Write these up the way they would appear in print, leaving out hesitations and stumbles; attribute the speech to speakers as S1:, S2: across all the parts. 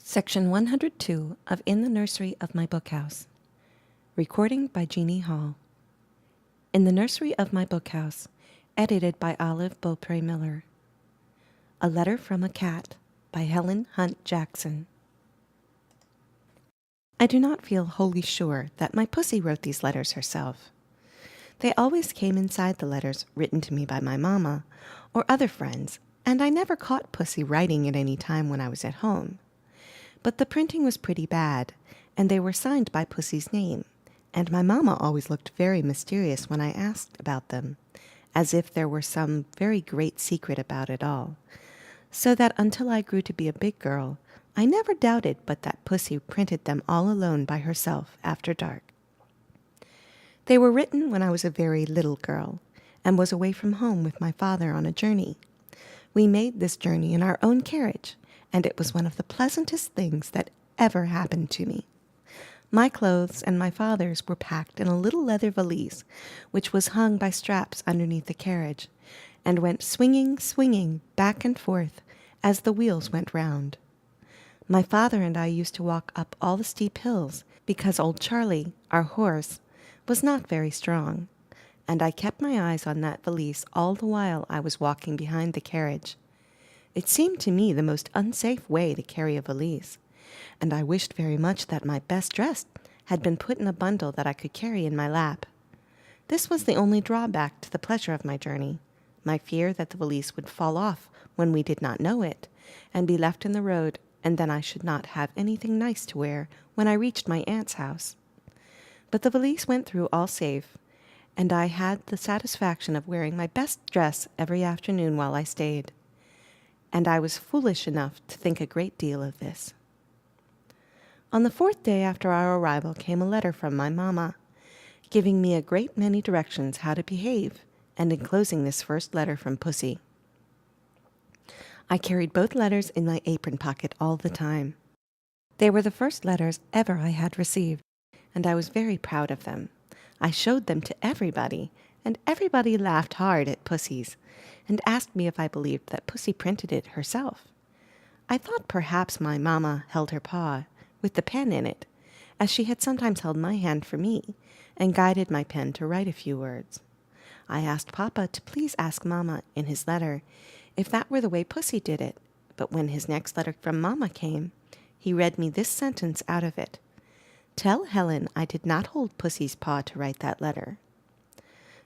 S1: Section 102 of In the Nursery of My Bookhouse. Recording by Jeannie Hall. In the Nursery of My Bookhouse, edited by Olive Beaupre Miller. A Letter from a Cat by Helen Hunt Jackson. I do not feel wholly sure that my pussy wrote these letters herself. They always came inside the letters written to me by my mama or other friends, and I never caught pussy writing at any time when I was at home. But the printing was pretty bad, and they were signed by pussy's name, and my mama always looked very mysterious when I asked about them, as if there were some very great secret about it all, so that until I grew to be a big girl, I never doubted but that pussy printed them all alone by herself after dark. They were written when I was a very little girl, and was away from home with my father on a journey. We made this journey in our own carriage, and it was one of the pleasantest things that ever happened to me. My clothes and my father's were packed in a little leather valise, which was hung by straps underneath the carriage, and went swinging back and forth as the wheels went round. My father and I used to walk up all the steep hills, because old Charlie, our horse, was not very strong, and I kept my eyes on that valise all the while I was walking behind the carriage. It seemed to me the most unsafe way to carry a valise, and I wished very much that my best dress had been put in a bundle that I could carry in my lap. This was the only drawback to the pleasure of my journey, my fear that the valise would fall off when we did not know it, and be left in the road, and then I should not have anything nice to wear when I reached my aunt's house. But the valise went through all safe, and I had the satisfaction of wearing my best dress every afternoon while I stayed. And I was foolish enough to think a great deal of this. On the 4th day after our arrival came a letter from my mamma, giving me a great many directions how to behave, and enclosing this first letter from Pussy. I carried both letters in my apron pocket all the time. They were the first letters ever I had received, and I was very proud of them. I showed them to everybody, and everybody laughed hard at Pussy's, and asked me if I believed that Pussy printed it herself. I thought perhaps my mamma held her paw, with the pen in it, as she had sometimes held my hand for me, and guided my pen to write a few words. I asked Papa to please ask Mamma in his letter if that were the way Pussy did it, but when his next letter from Mamma came, he read me this sentence out of it: "Tell Helen I did not hold Pussy's paw to write that letter."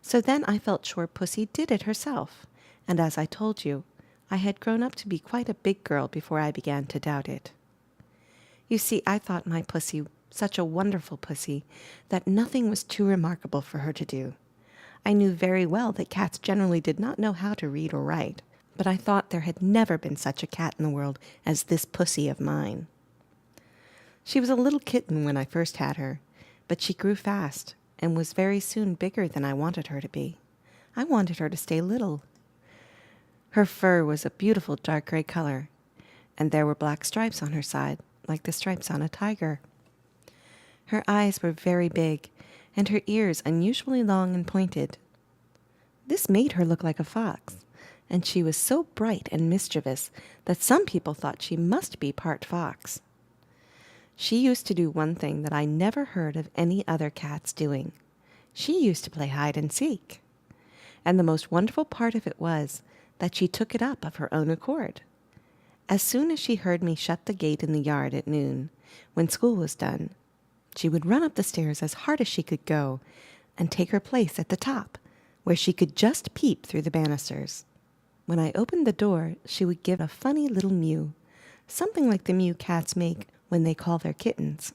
S1: So then I felt sure Pussy did it herself, and as I told you, I had grown up to be quite a big girl before I began to doubt it. You see, I thought my Pussy such a wonderful Pussy that nothing was too remarkable for her to do. I knew very well that cats generally did not know how to read or write, but I thought there had never been such a cat in the world as this Pussy of mine. She was a little kitten when I first had her, but she grew fast and was very soon bigger than I wanted her to be. I wanted her to stay little. Her fur was a beautiful dark gray color, and there were black stripes on her side, like the stripes on a tiger. Her eyes were very big, and her ears unusually long and pointed. This made her look like a fox, and she was so bright and mischievous that some people thought she must be part fox. She used to do one thing that I never heard of any other cats doing. She used to play hide and seek. And the most wonderful part of it was that she took it up of her own accord. As soon as she heard me shut the gate in the yard at noon, when school was done, she would run up the stairs as hard as she could go and take her place at the top, where she could just peep through the banisters. When I opened the door, she would give a funny little mew, something like the mew cats make when they call their kittens.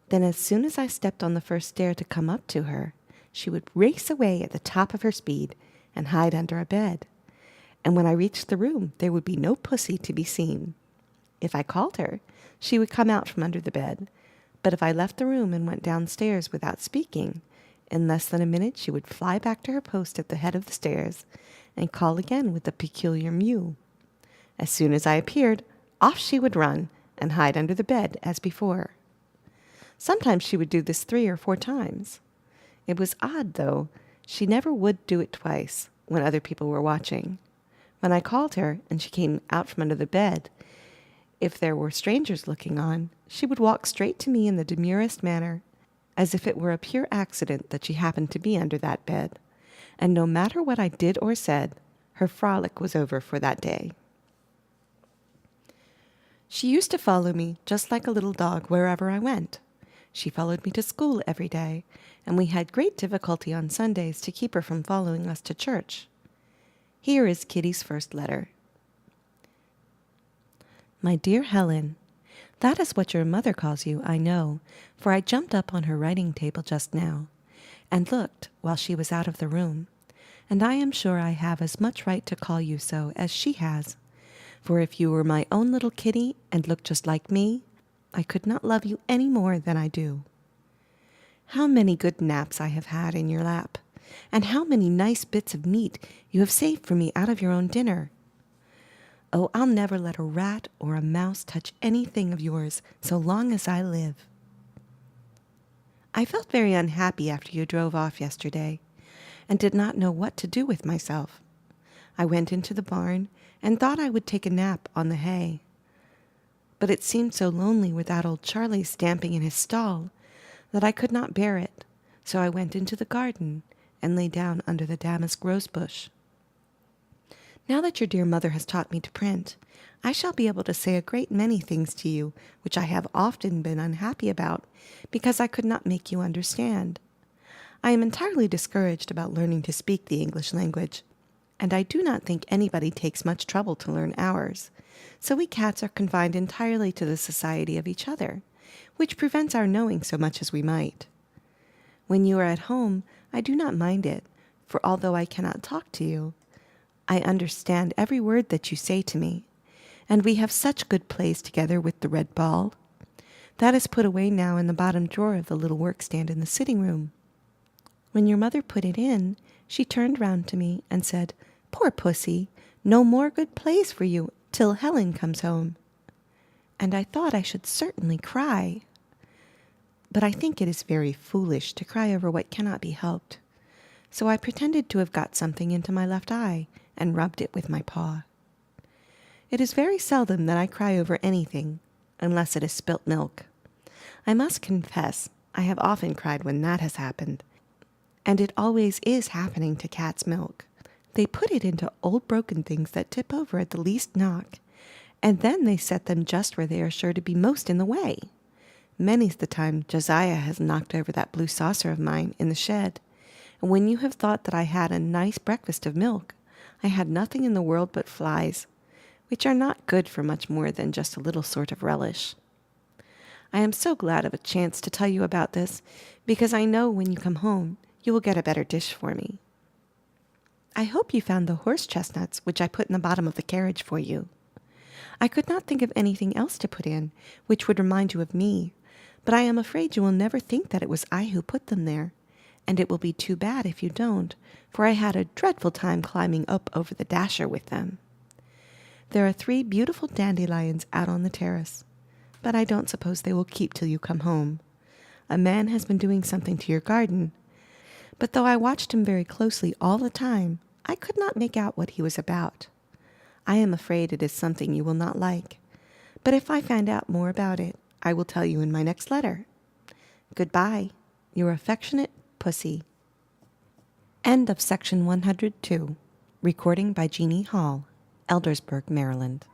S1: Then as soon as I stepped on the first stair to come up to her, she would race away at the top of her speed and hide under a bed. And when I reached the room, there would be no Pussy to be seen. If I called her, she would come out from under the bed, but if I left the room and went downstairs without speaking, in less than a minute she would fly back to her post at the head of the stairs and call again with a peculiar mew. As soon as I appeared, off she would run and hide under the bed as before. Sometimes she would do this 3 or 4 times. It was odd, though, she never would do it twice when other people were watching. When I called her and she came out from under the bed, If there were strangers looking on, she would walk straight to me in the demurest manner, as if it were a pure accident that she happened to be under that bed, and no matter what I did or said, her frolic was over for that day. She used to follow me just like a little dog wherever I went. She followed me to school every day, and we had great difficulty on Sundays to keep her from following us to church. Here is Kitty's first letter. My dear Helen, that is what your mother calls you, I know, for I jumped up on her writing table just now, and looked while she was out of the room, and I am sure I have as much right to call you so as she has, for if you were my own little Kitty and looked just like me, I could not love you any more than I do. How many good naps I have had in your lap, and how many nice bits of meat you have saved for me out of your own dinner. Oh, I'll never let a rat or a mouse touch anything of yours so long as I live. I felt very unhappy after you drove off yesterday, and did not know what to do with myself. I went into the barn and thought I would take a nap on the hay. But it seemed so lonely without old Charlie stamping in his stall that I could not bear it, so I went into the garden and lay down under the damask rose bush. Now that your dear mother has taught me to print, I shall be able to say a great many things to you which I have often been unhappy about because I could not make you understand. I am entirely discouraged about learning to speak the English language, and I do not think anybody takes much trouble to learn ours, so we cats are confined entirely to the society of each other, which prevents our knowing so much as we might. When you are at home, I do not mind it, for although I cannot talk to you, I understand every word that you say to me, and we have such good plays together with the red ball. That is put away now in the bottom drawer of the little workstand in the sitting room. When your mother put it in, she turned round to me and said, Poor pussy, no more good plays for you till Helen comes home. And I thought I should certainly cry. But I think it is very foolish to cry over what cannot be helped. So I pretended to have got something into my left eye and rubbed it with my paw. It is very seldom that I cry over anything, unless it is spilt milk. I must confess I have often cried when that has happened, and it always is happening to cat's milk. They put it into old broken things that tip over at the least knock, and then they set them just where they are sure to be most in the way. Many's the time Josiah has knocked over that blue saucer of mine in the shed, and when you have thought that I had a nice breakfast of milk, I had nothing in the world but flies, which are not good for much more than just a little sort of relish. I am so glad of a chance to tell you about this, because I know when you come home you will get a better dish for me. I hope you found the horse chestnuts which I put in the bottom of the carriage for you. I could not think of anything else to put in, which would remind you of me, but I am afraid you will never think that it was I who put them there, and it will be too bad if you don't, for I had a dreadful time climbing up over the dasher with them. There are 3 beautiful dandelions out on the terrace, but I don't suppose they will keep till you come home. A man has been doing something to your garden, but though I watched him very closely all the time, I could not make out what he was about. I am afraid it is something you will not like, but if I find out more about it, I will tell you in my next letter. Goodbye, your affectionate Pussy. End of section 102. Recording by Jeannie Hall, Eldersburg, Maryland.